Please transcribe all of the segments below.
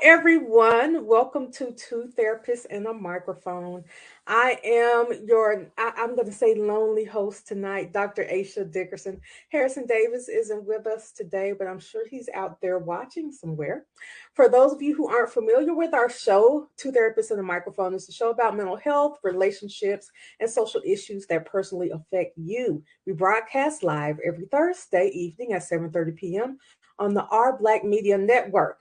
everyone. Welcome to Two Therapists and a Microphone. I'm going to say lonely host tonight, Dr. Aisha Dickerson. Harrison Davis isn't with us today, but I'm sure he's out there watching somewhere. For those of you who aren't familiar with our show, Two Therapists and a Microphone is a show about mental health, relationships, and social issues that personally affect you. We broadcast live every Thursday evening at 7:30 p.m. on the Our Black Media Network.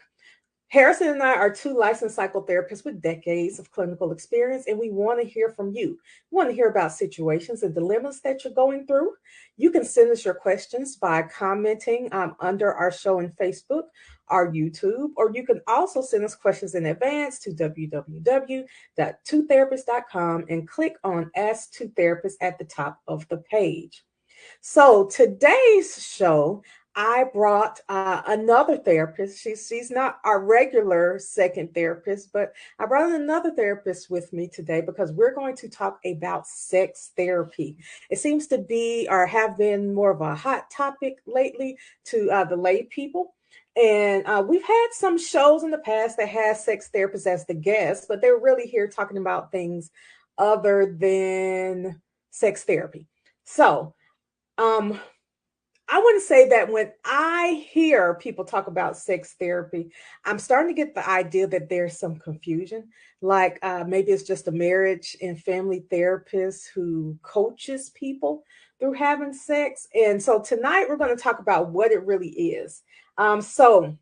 Harrison and I are two licensed psychotherapists with decades of clinical experience, and we want to hear from you. We want to hear about situations and dilemmas that you're going through. You can send us your questions by commenting under our show on Facebook, our YouTube, or you can also send us questions in advance to www.twotherapist.com and click on Ask Two Therapists at the top of the page. So today's show, I brought another therapist. She's not our regular second therapist, but I brought another therapist with me today because we're going to talk about sex therapy. It seems to be or have been more of a hot topic lately to the lay people. And we've had some shows in the past that had sex therapists as the guests, but they're really here talking about things other than sex therapy. So, um, I want to say that when I hear people talk about sex therapy, I'm starting to get the idea that there's some confusion. Like maybe it's just a marriage and family therapist who coaches people through having sex. And so tonight we're going to talk about what it really is. So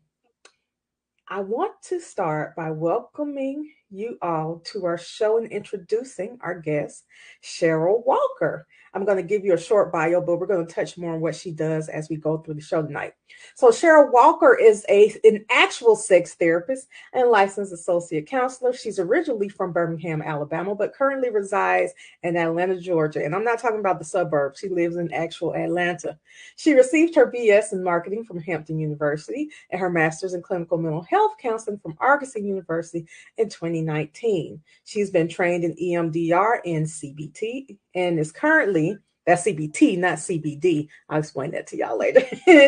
I want to start by welcoming you all to our show and introducing our guest, Cheryl Walker. I'm going to give you a short bio, but we're going to touch more on what she does as we go through the show tonight. So, Cheryl Walker is an actual sex therapist and licensed associate counselor. She's originally from Birmingham, Alabama, but currently resides in Atlanta, Georgia. And I'm not talking about the suburbs, she lives in actual Atlanta. She received her BS in marketing from Hampton University and her master's in clinical mental health counseling from Argosy University in 2019. She's been trained in EMDR and CBT and is currently that's CBT, not CBD. I'll explain that to y'all later.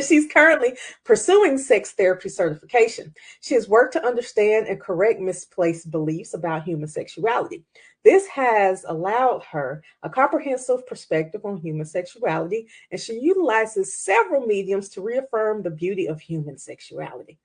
She's currently pursuing sex therapy certification. She has worked to understand and correct misplaced beliefs about human sexuality. This has allowed her a comprehensive perspective on human sexuality, and she utilizes several mediums to reaffirm the beauty of human sexuality.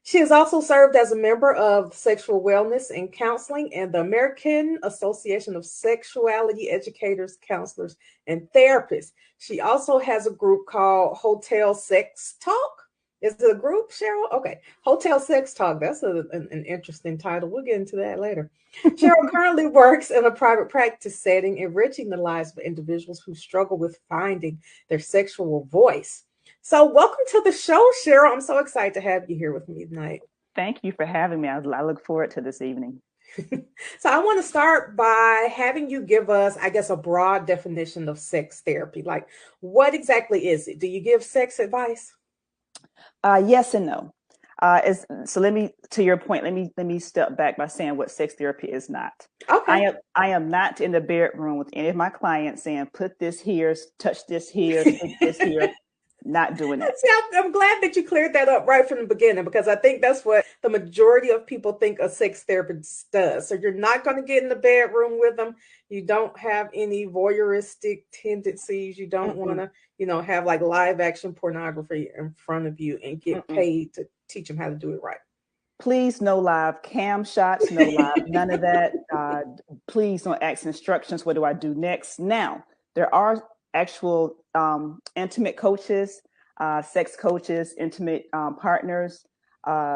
She has also served as a member of Sexual Wellness and Counseling and the American Association of Sexuality Educators, Counselors, and Therapists. She also has a group called Hotel Sex Talk. Is it a group, Cheryl? Okay. Hotel Sex Talk. That's an interesting title. We'll get into that later. Cheryl currently works in a private practice setting, enriching the lives of individuals who struggle with finding their sexual voice. So, welcome to the show, Cheryl. I'm so excited to have you here with me tonight. Thank you for having me. I look forward to this evening. So, I want to start by having you give us, I guess, a broad definition of sex therapy. Like, what exactly is it? Do you give sex advice? Yes and no. So let me, to your point, let me step back by saying what sex therapy is not. Okay. I am not in the bedroom with any of my clients saying, put this here, touch this here, take this here. Not doing that. See, I'm glad that you cleared that up right from the beginning because I think that's what the majority of people think a sex therapist does. So you're not going to get in the bedroom with them. You don't have any voyeuristic tendencies. You don't want to, have like live action pornography in front of you and get paid to teach them how to do it right. Please, no live cam shots, no live, none of that. Please don't ask instructions. What do I do next? Now, there are actual intimate coaches, sex coaches, intimate partners,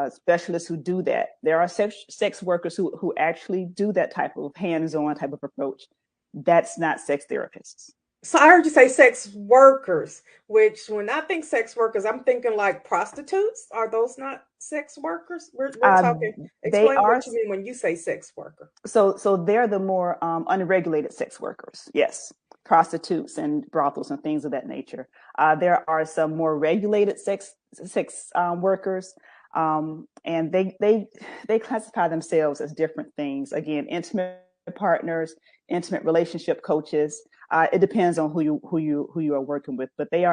specialists who do that. There are sex workers who actually do that type of hands-on type of approach. That's not sex therapists. So I heard you say sex workers, which when I think sex workers, I'm thinking like prostitutes. Are those not sex workers? We're talking. They Explain are. what you mean when you say sex worker. So they're the more unregulated sex workers. Yes, prostitutes and brothels and things of that nature. There are some more regulated sex workers, and they classify themselves as different things. Again, intimate partners, intimate relationship coaches. It depends on who you are working with, but they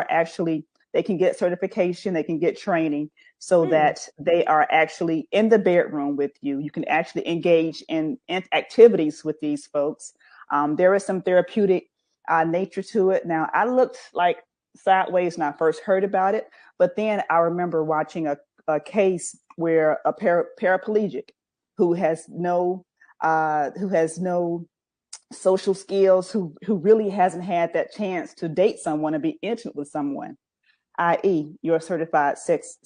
They can get certification, they can get training so that they are actually in the bedroom with you. You can actually engage in activities with these folks. There is some therapeutic nature to it. Now, I looked like sideways when I first heard about it, but then I remember watching a case where a paraplegic who has no social skills, who really hasn't had that chance to date someone and be intimate with someone, i.e., your certified sex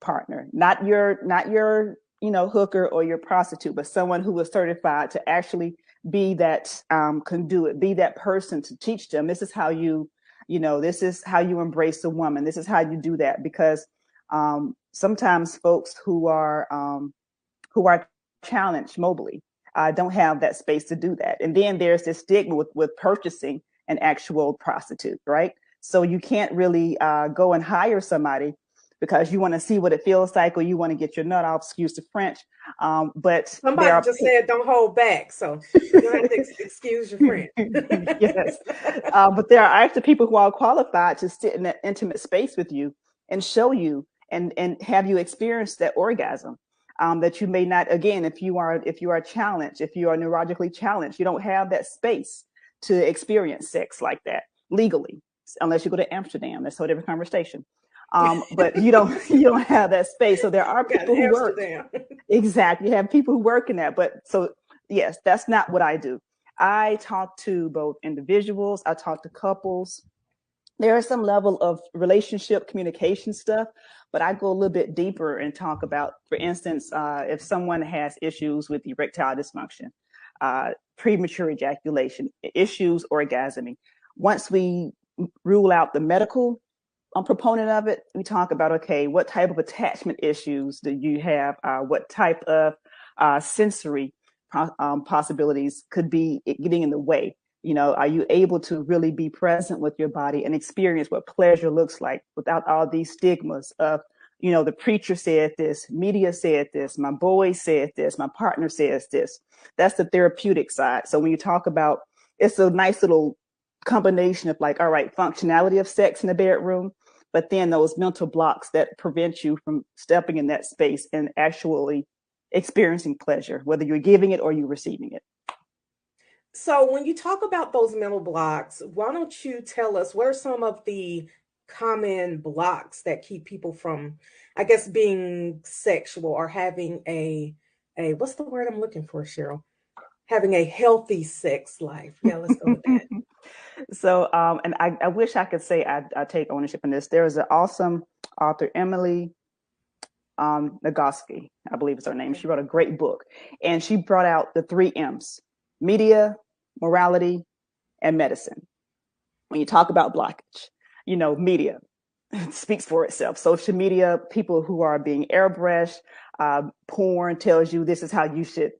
partner, not your hooker or your prostitute, but someone who was certified to actually be that conduit, be that person to teach them. This is how this is how you embrace a woman. This is how you do that, because sometimes folks who are challenged mobily don't have that space to do that. And then there's this stigma with purchasing an actual prostitute, right? So you can't really go and hire somebody because you want to see what it feels like, or you want to get your nut off, excuse the French. But somebody just said don't hold back, so you don't have to excuse your friend. Yes, but there are actually people who are qualified to sit in that intimate space with you and show you and have you experience that orgasm. That you may not, again, if you are challenged, if you are neurologically challenged, you don't have that space to experience sex like that legally, unless you go to Amsterdam. That's a whole different conversation. But you don't have that space. So there are people who work. Exactly. You have people who work in that. But so yes, that's not what I do. I talk to both individuals. I talk to couples. There is some level of relationship communication stuff, but I go a little bit deeper and talk about, for instance, if someone has issues with erectile dysfunction, premature ejaculation, issues orgasming. Once we rule out the medical proponent of it, we talk about, okay, what type of attachment issues do you have? What type of sensory possibilities could be getting in the way? Are you able to really be present with your body and experience what pleasure looks like without all these stigmas of, the preacher said this, media said this, my boy said this, my partner says this. That's the therapeutic side. So when you talk about, it's a nice little combination of like, all right, functionality of sex in the bedroom, but then those mental blocks that prevent you from stepping in that space and actually experiencing pleasure, whether you're giving it or you're receiving it. So when you talk about those mental blocks, why don't you tell us what are some of the common blocks that keep people from, I guess, being sexual or having a what's the word I'm looking for, Cheryl? Having a healthy sex life. Yeah, let's go with that. So, and I wish I could say I take ownership in this. There is an awesome author, Emily Nagoski, I believe is her name. She wrote a great book, and she brought out the 3 M's: media, morality, and medicine. When you talk about blockage, media speaks for itself. Social media, people who are being airbrushed, porn tells you this is how you should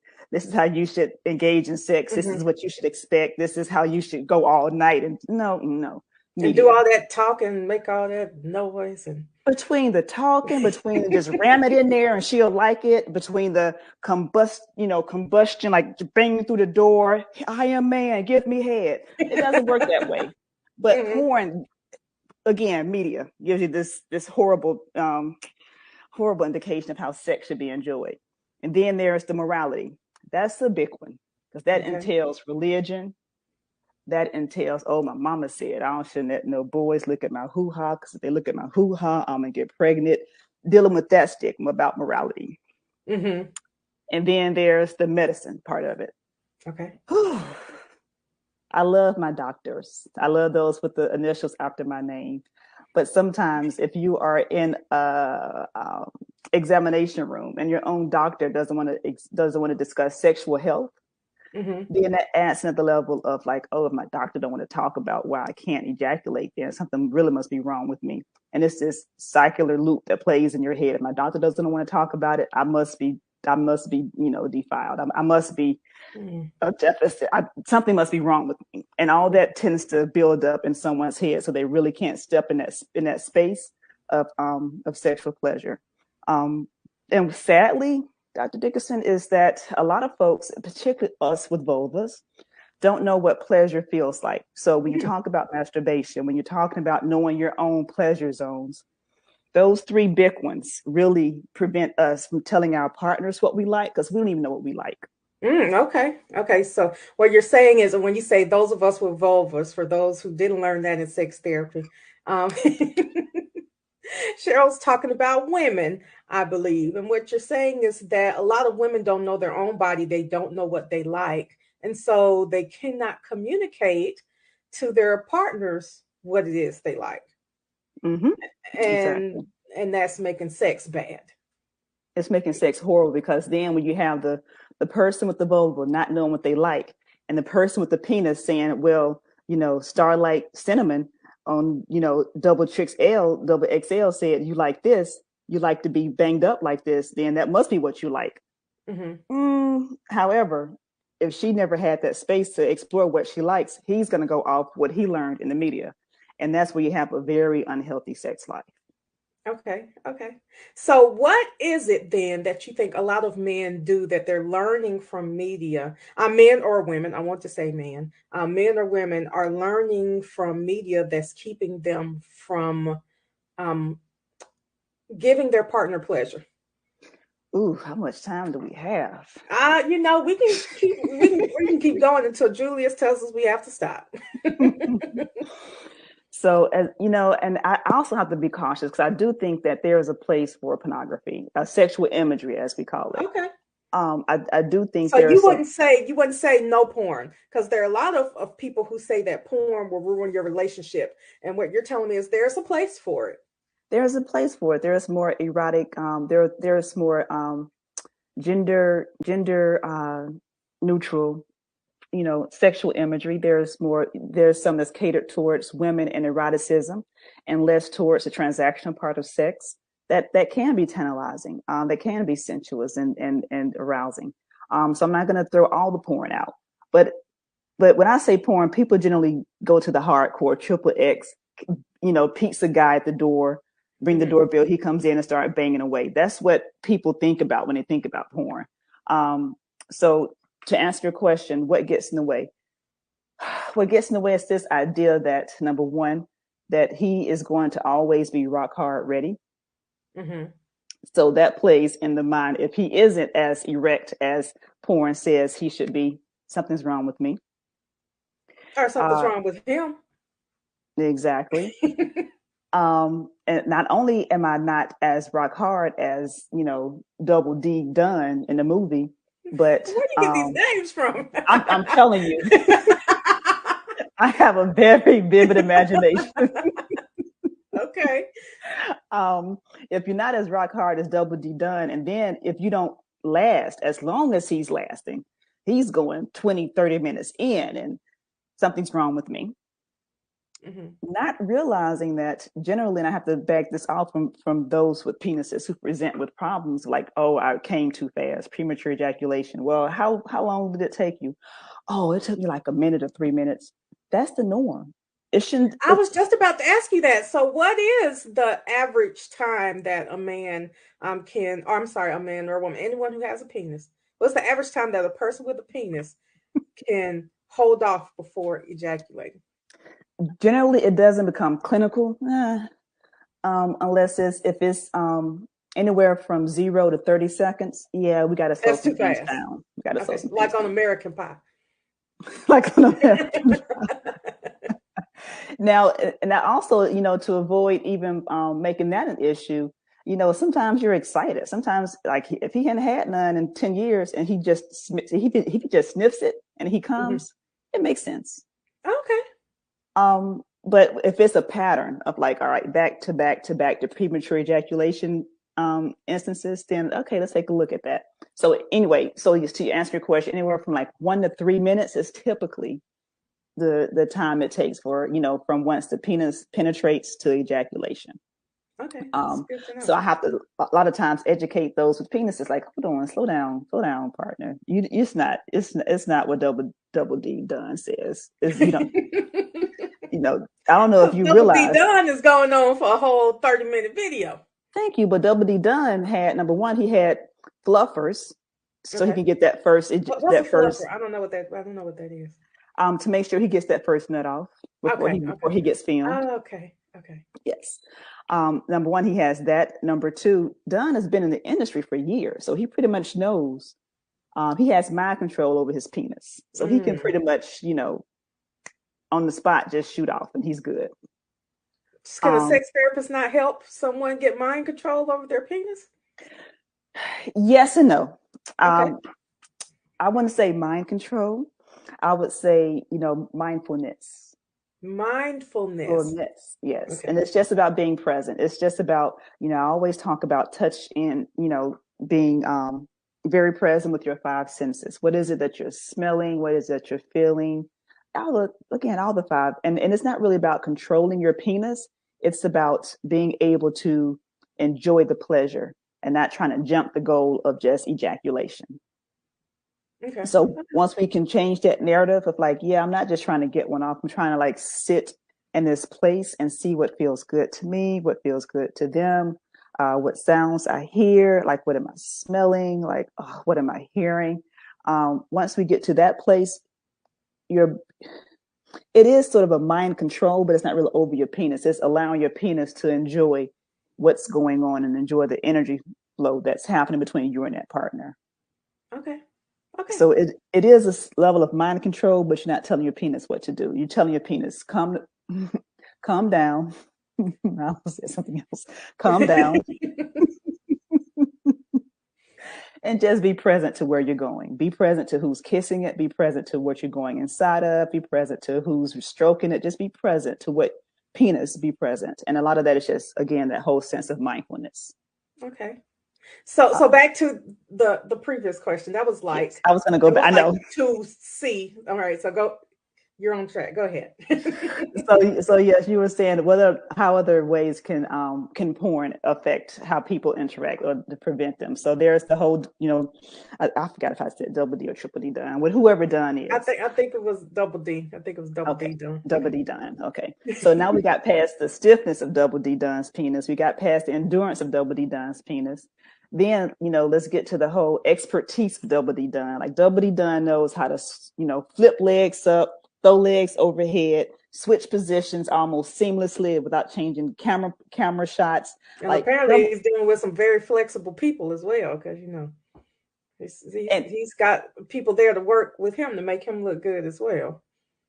engage in sex. This is what you should expect. This is how you should go all night. And no. Media. And do all that talking, make all that noise, and between the talking, between just ram it in there and she'll like it, between the combustion, like banging through the door, I am man, give me head. It doesn't work that way. But porn, again, media gives you this horrible indication of how sex should be enjoyed. And then there's the morality. That's the big one, because that entails religion. That entails, oh, my mama said, I shouldn't let no boys look at my hoo-ha, because if they look at my hoo-ha, I'm going to get pregnant. Dealing with that stigma about morality. And then there's the medicine part of it. Okay. I love my doctors. I love those with the initials after my name. But sometimes if you are in a examination room and your own doctor doesn't want to discuss sexual health, then that adds at the level of like, oh, if my doctor don't want to talk about why I can't ejaculate, then something really must be wrong with me. And it's this circular loop that plays in your head. If my doctor doesn't want to talk about it, I must be, defiled. I must be a deficit. Something must be wrong with me. And all that tends to build up in someone's head, so they really can't step in that space of sexual pleasure. And sadly, Dr. Dickerson, is that a lot of folks, particularly us with vulvas, don't know what pleasure feels like. So when you talk about masturbation, when you're talking about knowing your own pleasure zones, those three big ones really prevent us from telling our partners what we like because we don't even know what we like. Okay. Okay. So what you're saying is, when you say those of us with vulvas, for those who didn't learn that in sex therapy, Cheryl's talking about women, I believe. And what you're saying is that a lot of women don't know their own body. They don't know what they like. And so they cannot communicate to their partners what it is they like. Mm-hmm. And Exactly. that's making sex bad. It's making sex horrible because then when you have the person with the vulva not knowing what they like, and the person with the penis saying, well, Starlight Cinnamon on, double trix L, double XL said you like this, you like to be banged up like this, then that must be what you like. Mm-hmm. However, if she never had that space to explore what she likes, he's going to go off what he learned in the media. And that's where you have a very unhealthy sex life. Okay, okay. So, what is it then that you think a lot of men do that they're learning from media? Men or women, I want to say men, men or women are learning from media that's keeping them from um, giving their partner pleasure. Ooh, how much time do we have? We can keep going until Julius tells us we have to stop. So, as you know, and I also have to be cautious because I do think that there is a place for pornography, sexual imagery, as we call it. Okay. I do think So there you is some. wouldn't say no porn, because there are a lot of people who say that porn will ruin your relationship. And what you're telling me is there's a place for it. There's a place for it. There's more erotic. There's more gender neutral, sexual imagery. There's some that's catered towards women and eroticism and less towards the transactional part of sex that can be tantalizing, that can be sensuous and arousing. So I'm not going to throw all the porn out, but when I say porn, people generally go to the hardcore triple X, pizza guy at the door, ring the Mm-hmm. doorbell, he comes in and start banging away. That's what people think about when they think about porn. So to answer your question, what gets in the way? What gets in the way is this idea that, number one, that he is going to always be rock hard ready. Mm-hmm. So that plays in the mind. If he isn't as erect as porn says he should be, something's wrong with me. Or something's Uh, wrong with him. exactly. And not only am I not as rock hard as, Double D Dunn in the movie, but Where do you get these names from? I'm telling you, I have a very vivid imagination. Okay. If you're not as rock hard as Double D Dunn, and then if you don't last as long as he's lasting, he's going 20, 30 minutes in, and something's wrong with me. Mm-hmm. Not realizing that generally, and I have to back this off from those with penises who present with problems like, oh, I came too fast, premature ejaculation. Well, how long did it take you? Oh, it took me like a minute or 3 minutes. That's the norm. It shouldn't. I was just about to ask you that. So, what is the average time that a man can, or I'm sorry, a man or a woman, anyone who has a penis, what's the average time that a person with a penis can hold off before ejaculating? Generally, it doesn't become clinical unless it's anywhere from 0 to 30 seconds. Yeah, we got to slow That's some too things fast. down. We got to slow Okay, some things like on down. American Pie. Like on American. Now, and I also, to avoid even making that an issue, sometimes you're excited. Sometimes, like if he hadn't had none in 10 years and he just sniffs it and he Mm-hmm. comes, it makes sense. Okay. But if it's a pattern of like, all right, back to back to back to premature ejaculation instances, then okay, let's take a look at that. So anyway, so just to answer your question, anywhere from like 1 to 3 minutes is typically the time it takes for, from once the penis penetrates to ejaculation. Okay, that's Um, good to know. so I have to a lot of times educate those with penises, like, hold on, slow down, partner. It's not what double D Dunn says. Is you don't I don't know if you Double D realize. Dunn is going on for a whole 30-minute video. Thank you, but Double D Dunn had number one, he had fluffers, so he Okay. can get that first What's a that first fluffer? I don't know what that is. To make sure he gets that first nut off before he gets filmed. Oh, okay. Okay. Yes. Number one, he has that. Number two, Dunn has been in the industry for years, so he pretty much knows. He has mind control over his penis, so he can pretty much, on the spot, just shoot off, and he's good. Can a sex therapist not help someone get mind control over their penis? Yes and no. Okay. I wouldn't say mind control. I would say, mindfulness. Mindfulness. Yes. Okay. And it's just about being present. It's just about, I always talk about touch and, being very present with your five senses. What is it that you're smelling? What is it that you're feeling? All the five. And it's not really about controlling your penis. It's about being able to enjoy the pleasure and not trying to jump the goal of just ejaculation. Okay. So once we can change that narrative of like, yeah, I'm not just trying to get one off. I'm trying to like sit in this place and see what feels good to me, what feels good to them, what sounds I hear, like what am I smelling, like what am I hearing? Once we get to that place, it is sort of a mind control, but it's not really over your penis. It's allowing your penis to enjoy what's going on and enjoy the energy flow that's happening between you and that partner. Okay. So it is a level of mind control, but you're not telling your penis what to do. You're telling your penis, calm down. I said something else. Calm down. And just be present to where you're going. Be present to who's kissing it. Be present to what you're going inside of. Be present to who's stroking it. Just be present to what penis. Be present. And a lot of that is just, again, that whole sense of mindfulness. Okay. So back to the previous question. That was like, yes, I was going to go back. I know. Like 2C. All right. So go. You're on track. Go ahead. so yes, you were saying how other ways can porn affect how people interact or to prevent them. So there's the whole, I forgot if I said double D or triple D done with whoever done is. I think it was double D. I think it was double D done. Double D done. Okay. So now we got past the stiffness of double D done's penis. We got past the endurance of double D done's penis. Then, let's get to the whole expertise of double D done. Like double D done knows how to, flip legs up, throw legs overhead, switch positions almost seamlessly without changing camera shots. And like, apparently he's dealing with some very flexible people as well, because he's got people there to work with him to make him look good as well.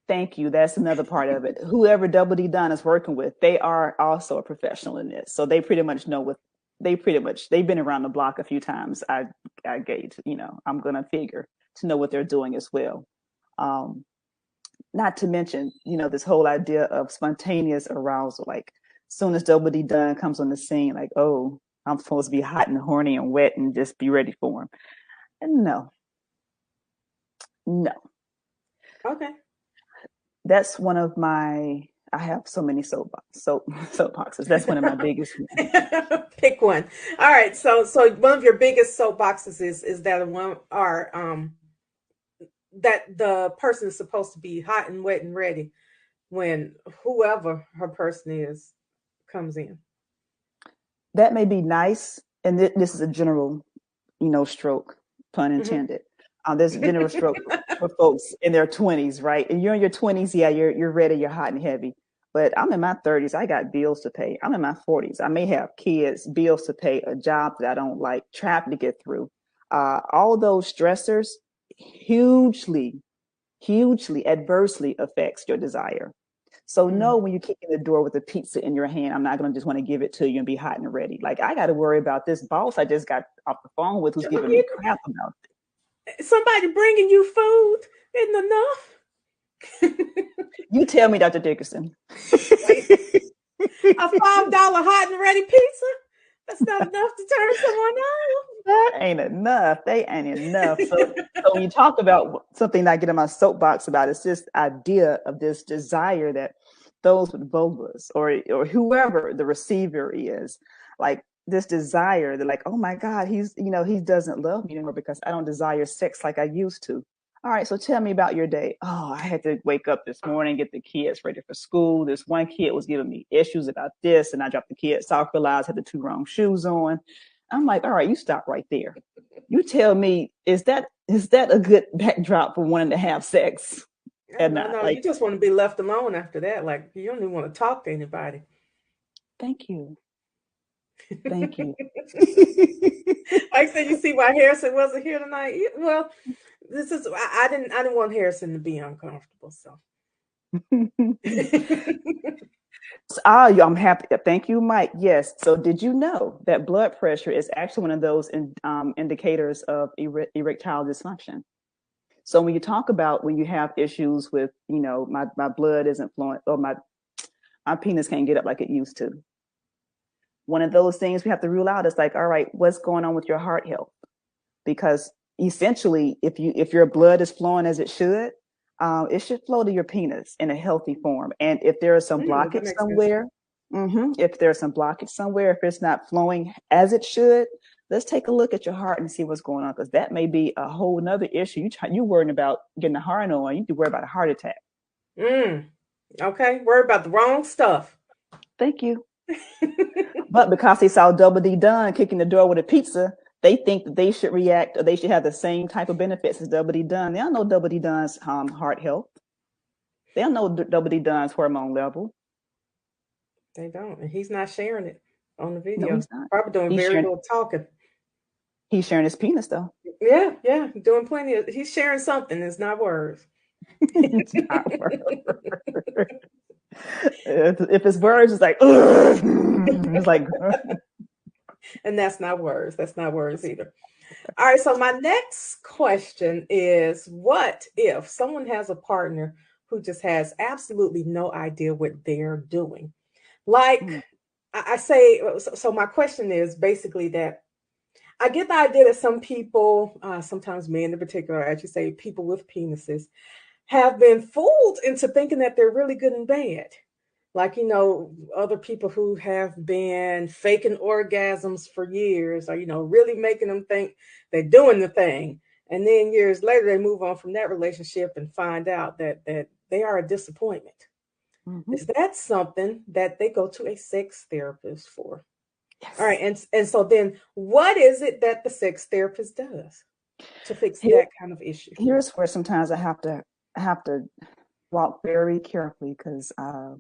Thank you. That's another part of it. Whoever Double D Dunn is working with, they are also a professional in this, so they pretty much know they've been around the block a few times. I gauge, I'm gonna figure to know what they're doing as well. Not to mention, this whole idea of spontaneous arousal. Like, as soon as Double D Dunn comes on the scene, like, oh, I'm supposed to be hot and horny and wet and just be ready for him. And no. Okay. That's one of my. I have so many soapboxes. That's one of my biggest. Pick one. All right. So one of your biggest soapboxes is that that the person is supposed to be hot and wet and ready when whoever her person is comes in. That may be nice, and this is a general, stroke, pun intended. There's a general stroke for folks in their 20s, right? And you're in your 20s, yeah, you're ready, you're hot and heavy. But I'm in my 30s, I got bills to pay. I'm in my 40s, I may have kids, bills to pay, a job that I don't like, traffic to get through. All those stressors hugely adversely affects your desire. So know when you kick in the door with a pizza in your hand, I'm not going to just want to give it to you and be hot and ready. Like, I got to worry about this boss I just got off the phone with who's giving me crap about it. Somebody bringing you food isn't enough. You tell me, Dr. Dickerson. A $5 hot and ready pizza? That's not enough to turn someone on. That ain't enough. They ain't enough. So when you talk about something I get in my soapbox about, it's this idea of this desire that those with vulvas or whoever the receiver is, like this desire, they're like, oh my God, he doesn't love me anymore because I don't desire sex like I used to. All right, so tell me about your day. Oh, I had to wake up this morning, get the kids ready for school. This one kid was giving me issues about this, and I dropped the kids off, realized I had the 2 wrong shoes on. I'm like, all right, you stop right there. You tell me, is that a good backdrop for wanting to have sex? And I know you like, just want to be left alone after that. Like you don't even want to talk to anybody. thank you. Thank you. Like I said, you see why Harrison wasn't here tonight. Well, this is I didn't want Harrison to be uncomfortable, so. I'm happy. Thank you, Mike. Yes. So, did you know that blood pressure is actually one of those indicators of erectile dysfunction? So, when you talk about when you have issues with, my blood isn't flowing, or my penis can't get up like it used to, one of those things we have to rule out is like, all right, what's going on with your heart health? Because essentially, if your blood is flowing as it should flow to your penis in a healthy form. And if there is some That blockage makes sense. somewhere, if there's some blockage somewhere, if it's not flowing as it should, let's take a look at your heart and see what's going on, because that may be a whole nother issue. You worrying about getting a heart on, you need to worry about a heart attack. Okay, worry about the wrong stuff. Thank you. But because they saw Double D Dunn kicking the door with a pizza, they think that they should react, or they should have the same type of benefits as Double D Dunn. They don't know Double D Dunn's heart health. They don't know Double D Dunn's hormone level. They don't, and he's not sharing it on the No, video. he's not. Probably doing He's very sharing. little talking. He's sharing his penis though. Yeah, doing plenty of. He's sharing something. It's not words. It's not words. If it's words, it's like, it's like. And that's not words. That's not words either. All right. So my next question is, what if someone has a partner who just has absolutely no idea what they're doing? Like I say, so my question is basically that I get the idea that some people, sometimes men in particular, as you say, people with penises, have been fooled into thinking that they're really good and bad. Like, other people who have been faking orgasms for years, or, really making them think they're doing the thing. And then years later, they move on from that relationship and find out that they are a disappointment. Is that something that they go to a sex therapist for? Yes. All right. And so then what is it that the sex therapist does to fix that kind of issue? Here's where sometimes I have to walk very carefully, because I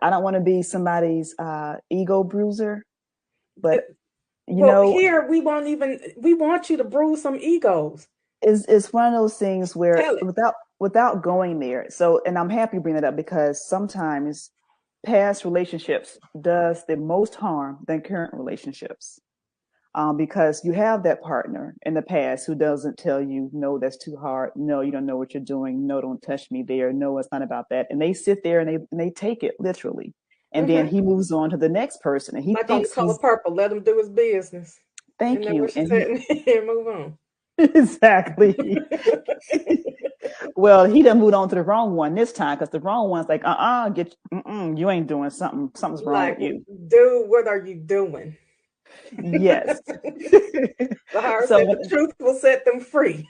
don't want to be somebody's ego bruiser, but here we want you to bruise some egos. It's one of those things where Tell it. without going there. So, and I'm happy you bring that up, because sometimes past relationships does the most harm than current relationships. Because you have that partner in the past who doesn't tell you, no, that's too hard. No, you don't know what you're doing. No, don't touch me there. No, it's not about that. And they sit there and they take it literally. And then he moves on to the next person, and he like thinks on The Color Purple, let him do his business. Thank you. What she said, and move on. Exactly. Well, he done moved on to the wrong one this time, because the wrong one's like, you ain't doing something. Something's wrong with you. Dude, what are you doing? Yes. The Howard said the truth will set them free.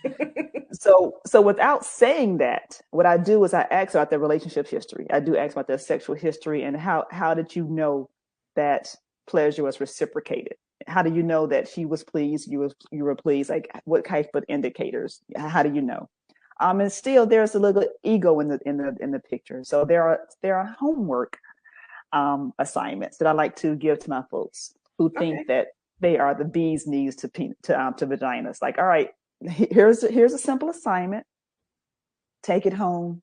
So without saying that, what I do is I ask about their relationship history. I do ask about their sexual history, and how did you know that pleasure was reciprocated? How do you know that she was pleased, you were pleased? Like, what type of indicators? How do you know? And still, there's a little ego in the picture. So there are homework assignments that I like to give to my folks who think that they are the bee's knees to vaginas. Like, all right, here's a simple assignment. Take it home.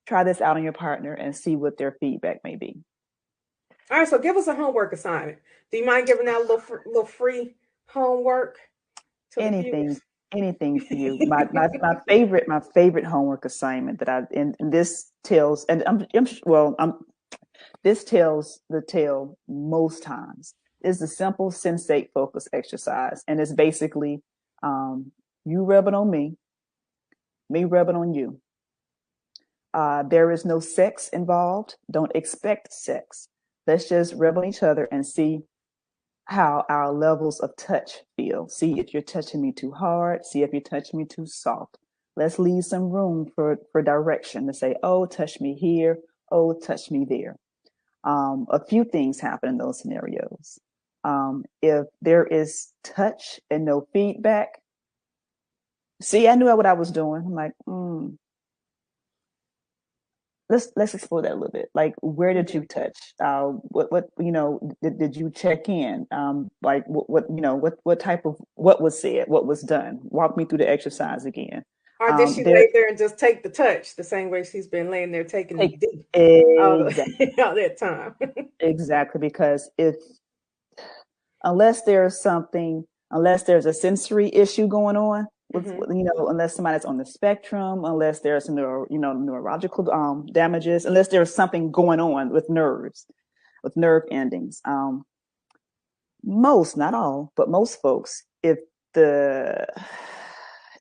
Try this out on your partner and see what their feedback may be. All right, so give us a homework assignment. Do you mind giving out a little free homework? Anything for you. My favorite homework assignment that this tells the tale most times, is the simple sensate focus exercise, and it's basically you rubbing on me rubbing on you. There is no sex involved. Don't expect sex. Let's just rub on each other and see how our levels of touch feel. See if you're touching me too hard. See if you're touching me too soft. Let's leave some room for direction to say, oh, touch me here. Oh, touch me there. A few things happen in those. If there is touch and no feedback, See, I knew what I was doing. I'm like, let's explore that a little bit. Like, where did Mhm. you touch? What did you check in? Like, what type of what was said? What was done? Walk me through the exercise again. Or did she There, lay there and just take the touch the same way she's been laying there taking the take D all, exactly, all that time? exactly, because if unless there's something, unless there's a sensory issue going on with, Hmm. unless somebody's on the spectrum, unless there's neurological damages, unless there's something going on with nerves, with nerve endings. Most, not all, but most folks, the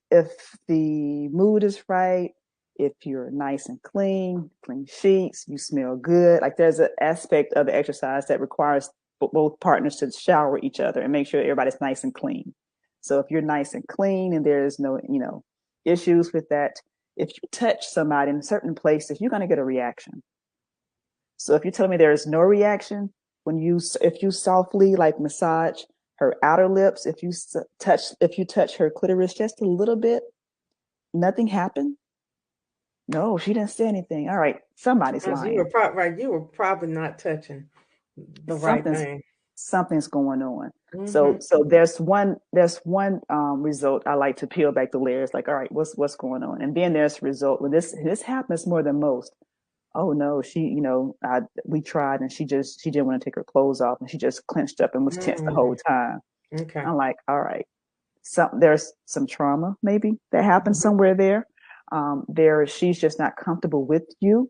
if the mood is right, if you're nice and clean sheets, you smell good. Like there's an aspect of the exercise that requires both partners to shower each other and make sure everybody's nice and clean. So if you're nice and clean and there's no, issues with that, if you touch somebody in certain places, you're going to get a reaction. So if you tell me there is no reaction if you softly like massage her outer lips, if you touch her clitoris just a little bit, nothing happened. No, she didn't say anything. All right, somebody's As you were lying. right, you were probably not touching the right Something's thing. something's going on. So Hmm. so there's one result I like to peel back the layers. Like, all right, what's going on? And then there's result when this happens more than most. Oh no, we tried and she didn't want to take her clothes off and she just clenched up and was tense the whole Mm. time. Okay. I'm like, all right, there's some trauma maybe that happened Hmm. somewhere there. She's just not comfortable with you.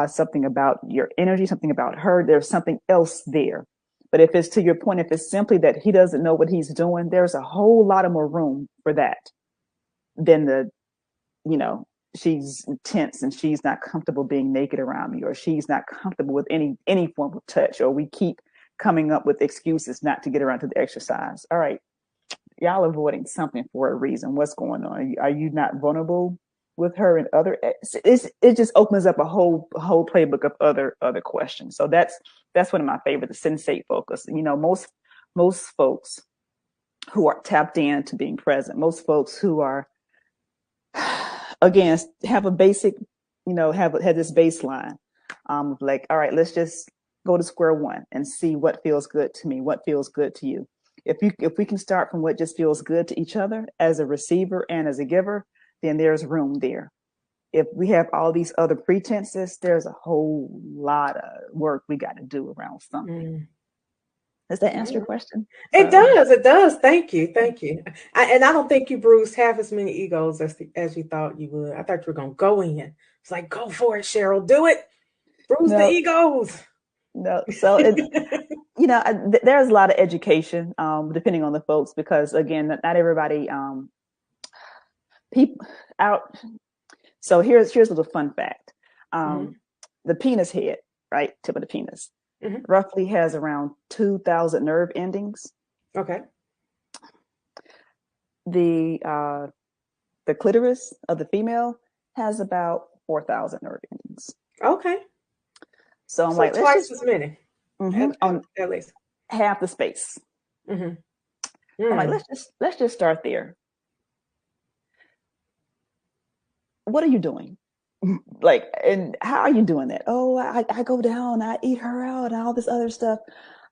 Something about your energy, something about her. There's something else there. But if it's to your point, if it's simply that he doesn't know what he's doing, there's a whole lot of more room for that than you know, she's tense and she's not comfortable being naked around me, or she's not comfortable with any form of touch, or we keep coming up with excuses not to get around to the exercise. All right, y'all avoiding something for a reason. What's going on? Are you not vulnerable with her and other? It just opens up a whole playbook of other questions. So that's one of my favorite, the sensate focus. Most folks who are tapped in to being present, most folks who are again have a basic, have this baseline, like, all right, let's just go to square one and see what feels good to me, what feels good to you. If we can start from what just feels good to each other as a receiver and as a giver, then there's room there. If we have all these other pretenses, there's a whole lot of work we got to do around something. Mm. Does that answer your question? It So does. It does. Thank you. Thank you. And I don't think you bruised half as many egos as you thought you would. I thought you were gonna go in. It's like, go for it, Cheryl. Do it. Bruise the no, egos. no. So there's a lot of education, depending on the folks, because again, not everybody, people out. So here's a little fun fact. Hmm. The penis head, right, tip of the penis, Hmm. roughly has around 2,000 nerve endings. Okay. The clitoris of the female has about 4,000 nerve endings. Okay. So I'm So like, let's twice just as many, on at least. half the space. Hmm. I'm like, Mm. let's just start there. What are you doing? Like, and how are you doing that? Oh, I go down, I eat her out, and all this other stuff.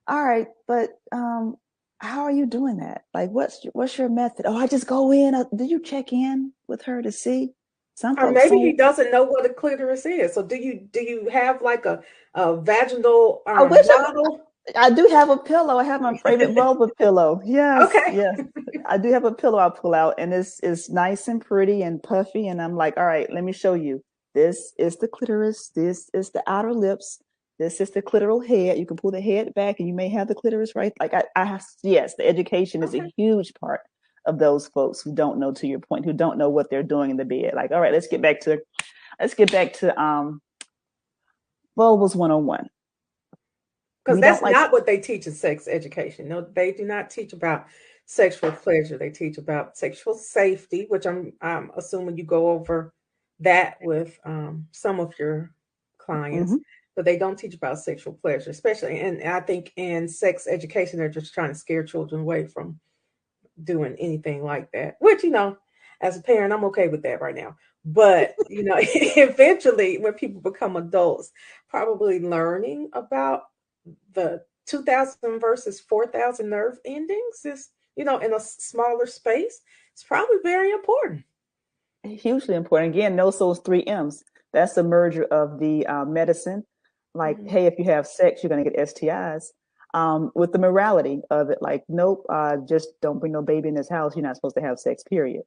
All right, but how are you doing that? Like, what's your method? Oh, I just go in. Did you check in with her to see? Some Or folks maybe he say, doesn't know what a clitoris is. So do you have like a vaginal I wish model? I do have a pillow. I have my favorite vulva pillow. Yes, Okay. yes. I do have a pillow I pull out, and it's nice and pretty and puffy. And I'm like, all right, let me show you. This is the clitoris. This is the outer lips. This is the clitoral head. You can pull the head back, and you may have the clitoris right. Like I have, yes, the education is a Okay. huge part of those folks who don't know, to your point, who don't know what they're doing in the bed. Like, all right, let's get back to vulvas 101. Because We don't that's like. not what they teach in sex education. No, they do not teach about sexual pleasure. They teach about sexual safety, which I'm assuming you go over that with some of your clients, Mhm. but they don't teach about sexual pleasure, especially. And I think in sex education, they're just trying to scare children away from doing anything like that. Which As a parent, I'm okay with that right now. But, eventually when people become adults, probably learning about the 2000 versus 4000 nerve endings is, in a smaller space, it's probably very important. Hugely important. Again, knows those three M's. That's the merger of the medicine, like, Mhm. hey, if you have sex, you're going to get STIs. With the morality of it, like, nope, just don't bring no baby in this house. You're not supposed to have sex, period.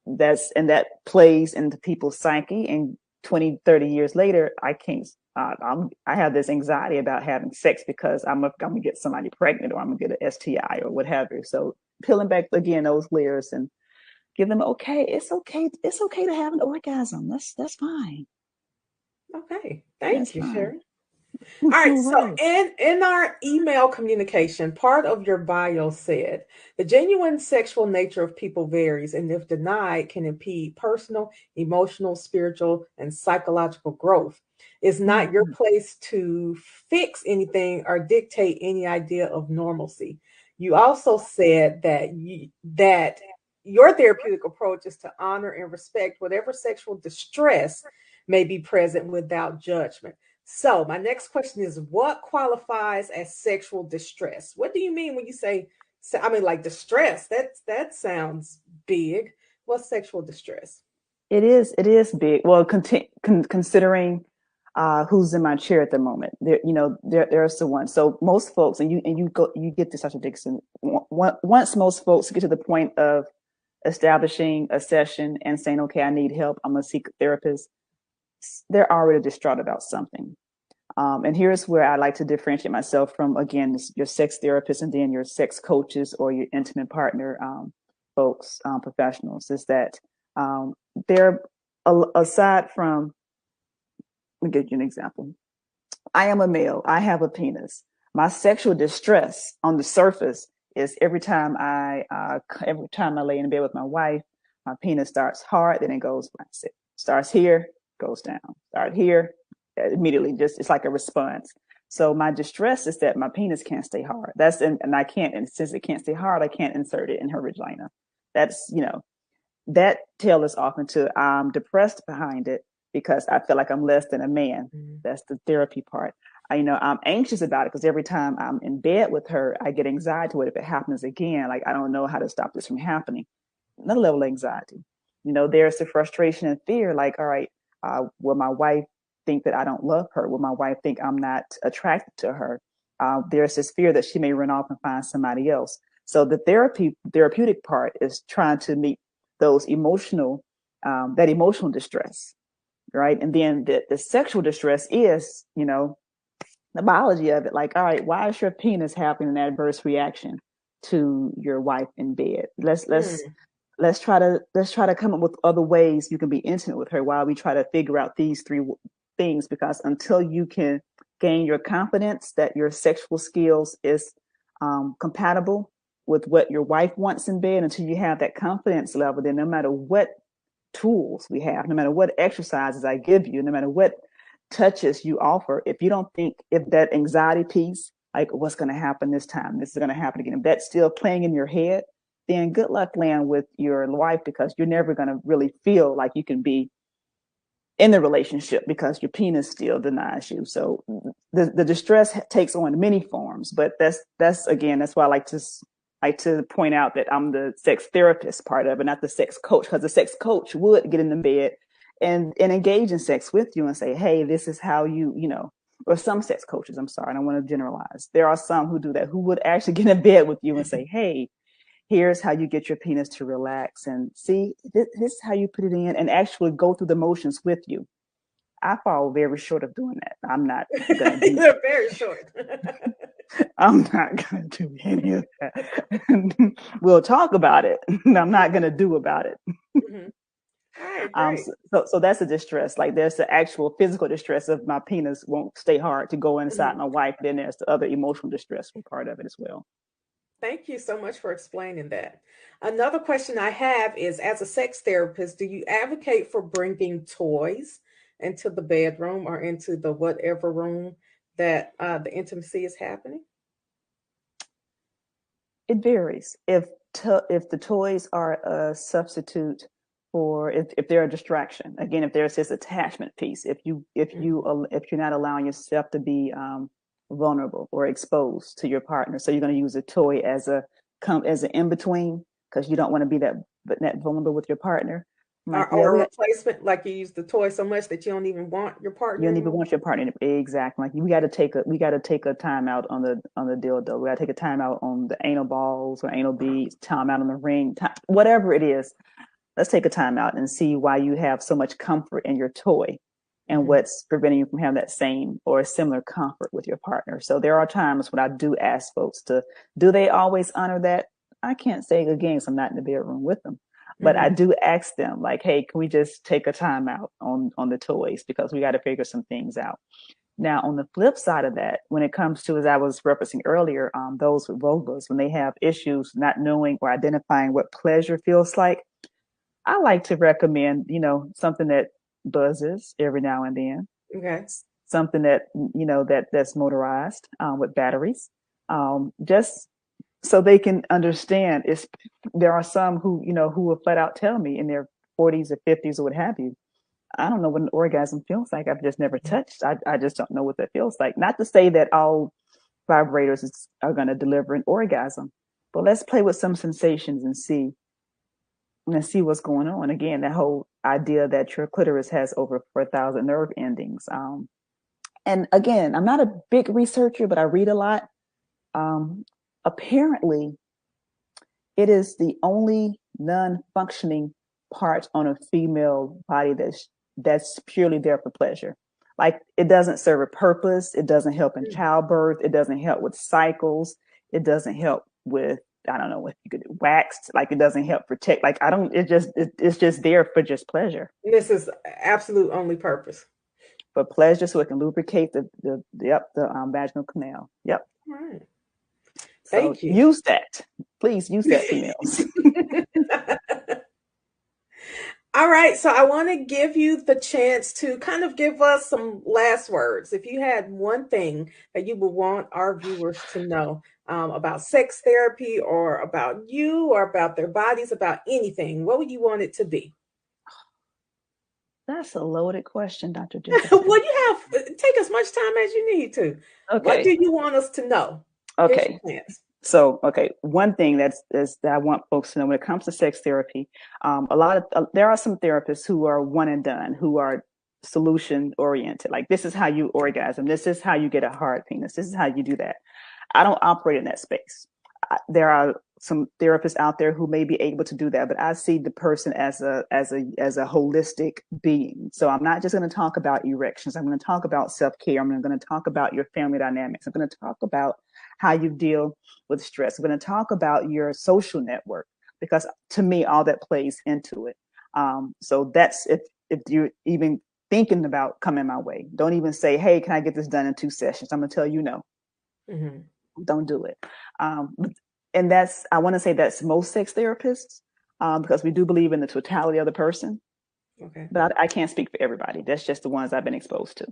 That plays into people's psyche. And 20, 30 years later, I have this anxiety about having sex because I'm going to get somebody pregnant, or I'm going to get an STI or what have you. So peeling back again those layers and give them, okay, it's okay to have an orgasm. That's fine. Okay. That's Thank you, fine. Sherry. All right, All so right. in our email communication, part of your bio said the genuine sexual nature of people varies, and if denied, can impede personal, emotional, spiritual, and psychological growth. It's not your Mhm. place to fix anything or dictate any idea of normalcy. You also said that your therapeutic approach is to honor and respect whatever sexual distress may be present without judgment. So, my next question is what qualifies as sexual distress? What do you mean when you say, I mean, like distress? That sounds big. What's sexual distress? It is big. Well, considering who's in my chair at the moment, there's the one. So most folks, and you get this, Dr. Dixon. Once most folks get to the point of establishing a session and saying, "Okay, I need help. I'm gonna seek a therapist," they're already distraught about something. And here's where I like to differentiate myself from, again, your sex therapist and then your sex coaches or your intimate partner folks, professionals, is that um, they're, aside from, let me give you an example. I am a male. I have a penis. My sexual distress on the surface is every time I lay in bed with my wife, my penis starts hard, then it goes flaccid. Starts here, goes down. Start here, immediately just it's like a response. So my distress is that my penis can't stay hard. And I can't, and since it can't stay hard, I can't insert it in her vagina. That's that tail is off into I'm depressed behind it because I feel like I'm less than a man. Mhm. That's the therapy part. I'm anxious about it because every time I'm in bed with her, I get anxiety with it if it happens again. Like, I don't know how to stop this from happening. Another level of anxiety. There's the frustration and fear. Like, all right, will my wife think that I don't love her? Will my wife think I'm not attracted to her? There's this fear that she may run off and find somebody else. So the therapeutic part is trying to meet those that emotional distress, right? And then the sexual distress is, the biology of it. Like, all right, why is your penis having an adverse reaction to your wife in bed? Hmm. Let's try to come up with other ways you can be intimate with her while we try to figure out these three things. Because until you can gain your confidence that your sexual skills is compatible with what your wife wants in bed, until you have that confidence level, then no matter what tools we have, no matter what exercises I give you, no matter what touches you offer, if you don't think, if that anxiety piece, like, what's going to happen this time, this is going to happen again, if that's still playing in your head, then good luck laying with your wife, because you're never going to really feel like you can be in the relationship because your penis still denies you. So the distress takes on many forms, but that's again, that's why I like to point out that I'm the sex therapist part of it, not the sex coach, because the sex coach would get in the bed and engage in sex with you and say, hey, this is how or some sex coaches, I'm sorry, I don't want to generalize. There are some who do that, who would actually get in bed with you and say, hey, here's how you get your penis to relax, and see, this is how you put it in, and actually go through the motions with you. I fall very short of doing that. I'm not gonna do They're very short. I'm not gonna do any of that. We'll talk about it. I'm not gonna do about it. Mhm. All right, great. So that's a distress. Like, there's the actual physical distress of my penis won't stay hard to go inside Mhm. my wife. Then there's the other emotional distress part of it as well. Thank you so much for explaining that. Another question I have is, as a sex therapist, do you advocate for bringing toys into the bedroom or into the whatever room that the intimacy is happening? It varies. If the toys are a substitute for if they're a distraction. Again, if there's this attachment piece, if you're not allowing yourself to be vulnerable or exposed to your partner, so you're going to use a toy as an in between because you don't want to be that vulnerable with your partner. I'm like, yeah, Or a replacement, like you use the toy so much that you don't even want your you partner don't even anymore. want your partner exactly. Like we got to take a time out on the dildo. We got to take a time out on the anal balls or anal beads. Time out on the ring. Whatever it is, let's take a time out and see why you have so much comfort in your toy, and Mm-hmm. what's preventing you from having that same or a similar comfort with your partner. So there are times when I do ask folks do they always honor that? I can't say again, because I'm not in the bedroom with them. But I Mm-hmm. do ask them, like, hey, can we just take a time out on the toys because we got to figure some things out. Now, on the flip side of that, when it comes to, as I was referencing earlier, those with vulvas, when they have issues not knowing or identifying what pleasure feels like, I like to recommend, something that buzzes every now and then, Okay. something that, that's motorized with batteries, just so they can understand. There are some who will flat out tell me in their 40s or 50s or what have you, I don't know what an orgasm feels like. I've just never touched. I just don't know what that feels like. Not to say that all vibrators are going to deliver an orgasm, but let's play with some sensations and see what's going on. Again, that whole idea that your clitoris has over 4,000 nerve endings. And again, I'm not a big researcher, but I read a lot. Apparently, it is the only non-functioning part on a female body that's purely there for pleasure. Like it doesn't serve a purpose. It doesn't help in childbirth. It doesn't help with cycles. It doesn't help with, I don't know if you could waxed. Like it doesn't help protect. Like I don't. It's just there for just pleasure. This is absolute only purpose. For pleasure, so it can lubricate the vaginal canal. Yep. All right. So Thank you. use that. Please use that, females. All right, so I want to give you the chance to kind of give us some last words. If you had one thing that you would want our viewers to know about sex therapy or about you or about their bodies, about anything, what would you want it to be? That's a loaded question, Dr. Well, Jessica. you have take as much time as you need to. What do Okay. you want us to know? Here's Okay. your chance. So, okay, one thing that I want folks to know when it comes to sex therapy, there are some therapists who are one and done, who are solution oriented. Like this is how you orgasm. This is how you get a hard penis. This is how you do that. I don't operate in that space. There are some therapists out there who may be able to do that, but I see the person as a holistic being. So I'm not just going to talk about erections. I'm going to talk about self-care. I'm going to talk about your family dynamics. I'm going to talk about how you deal with stress. I'm going to talk about your social network because to me, all that plays into it. So that's if you're even thinking about coming my way, don't even say, "Hey, can I get this done in 2 sessions?" I'm going to tell you no. Mm-hmm. Don't do it. And I want to say that's most sex therapists because we do believe in the totality of the person. Okay. But I can't speak for everybody. That's just the ones I've been exposed to.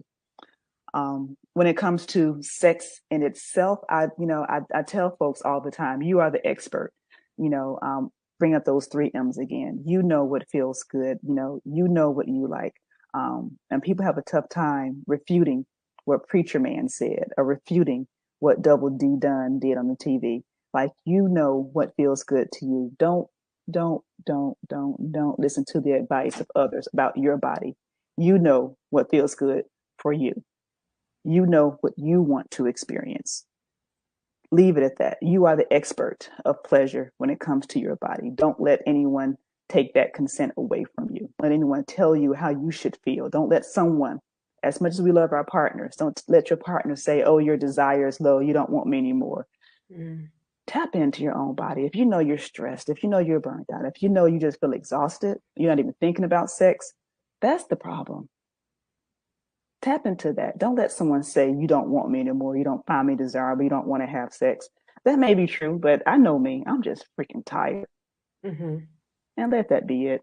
When it comes to sex in itself, I tell folks all the time, you are the expert. Bring up those 3 M's again. You know what feels good. You know what you like. And people have a tough time refuting what Preacher Man said or refuting what Double D Dunn did on the TV. Like, you know what feels good to you. Don't listen to the advice of others about your body. You know what feels good for you. You know what you want to experience. Leave it at that. You are the expert of pleasure when it comes to your body. Don't let anyone take that consent away from you. Let anyone tell you how you should feel. Don't let someone, as much as we love our partners, don't let your partner say, "Oh, your desire is low. You don't want me anymore." Mm. Tap into your own body. If you know you're stressed, if you know you're burnt out, if you know you just feel exhausted, you're not even thinking about sex, that's the problem. Tap into that. Don't let someone say you don't want me anymore. You don't find me desirable. You don't want to have sex. That may be true, but I know me. I'm just freaking tired. Mm-hmm. And let that be it.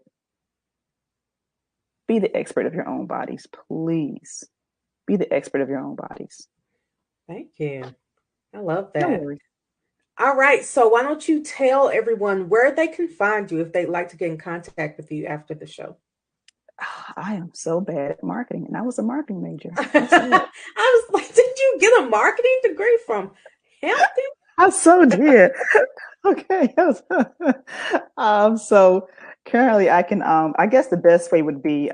Be the expert of your own bodies, please. Be the expert of your own bodies. Thank you. I love No that. worries. All right. So why don't you tell everyone where they can find you if they'd like to get in contact with you after the show? I am so bad at marketing, and I was a marketing major. I was like, did you get a marketing degree from Hampton? I so did. Okay. So currently I can, I guess the best way would be,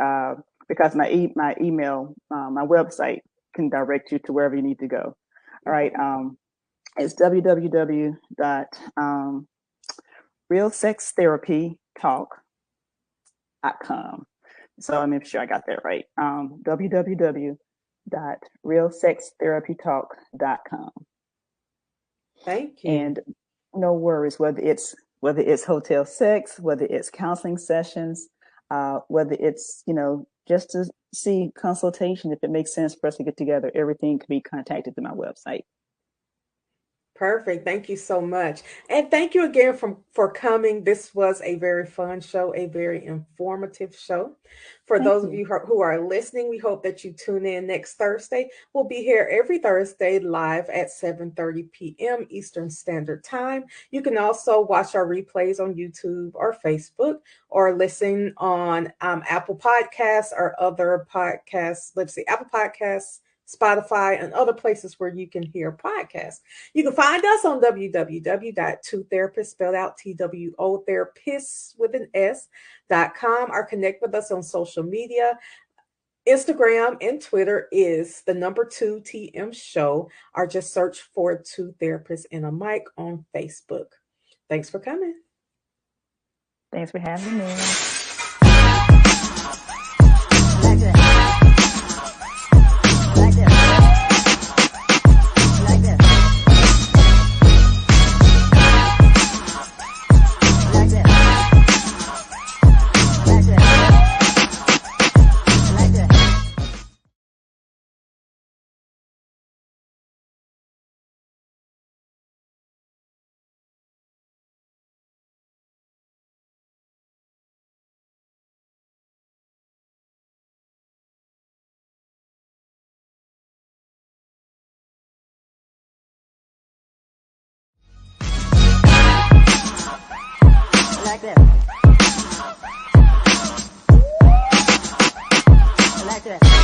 because my email, my website can direct you to wherever you need to go. All right. It's www.realsextherapytalk.com. So I'm sure I got that right. www.realsextherapytalk.com. Thank you. And no worries, whether it's hotel sex, whether it's counseling sessions, whether it's, just to see consultation, if it makes sense for us to get together, everything can be contacted through my website. Perfect. Thank you so much. And thank you again for coming. This was a very fun show, a very informative show. For those of you who are listening, we hope that you tune in next Thursday. We'll be here every Thursday live at 7:30 p.m. Eastern Standard Time. You can also watch our replays on YouTube or Facebook, or listen on Apple Podcasts or other podcasts. Let's see, Apple Podcasts, Spotify, and other places where you can hear podcasts. You can find us on www.2therapists, spelled out TWO therapists with an S.com, or connect with us on social media. Instagram and Twitter is the number 2TM show, or just search for 2 Therapists and a Mic on Facebook. Thanks for coming. Thanks for having me. Like that. Like that.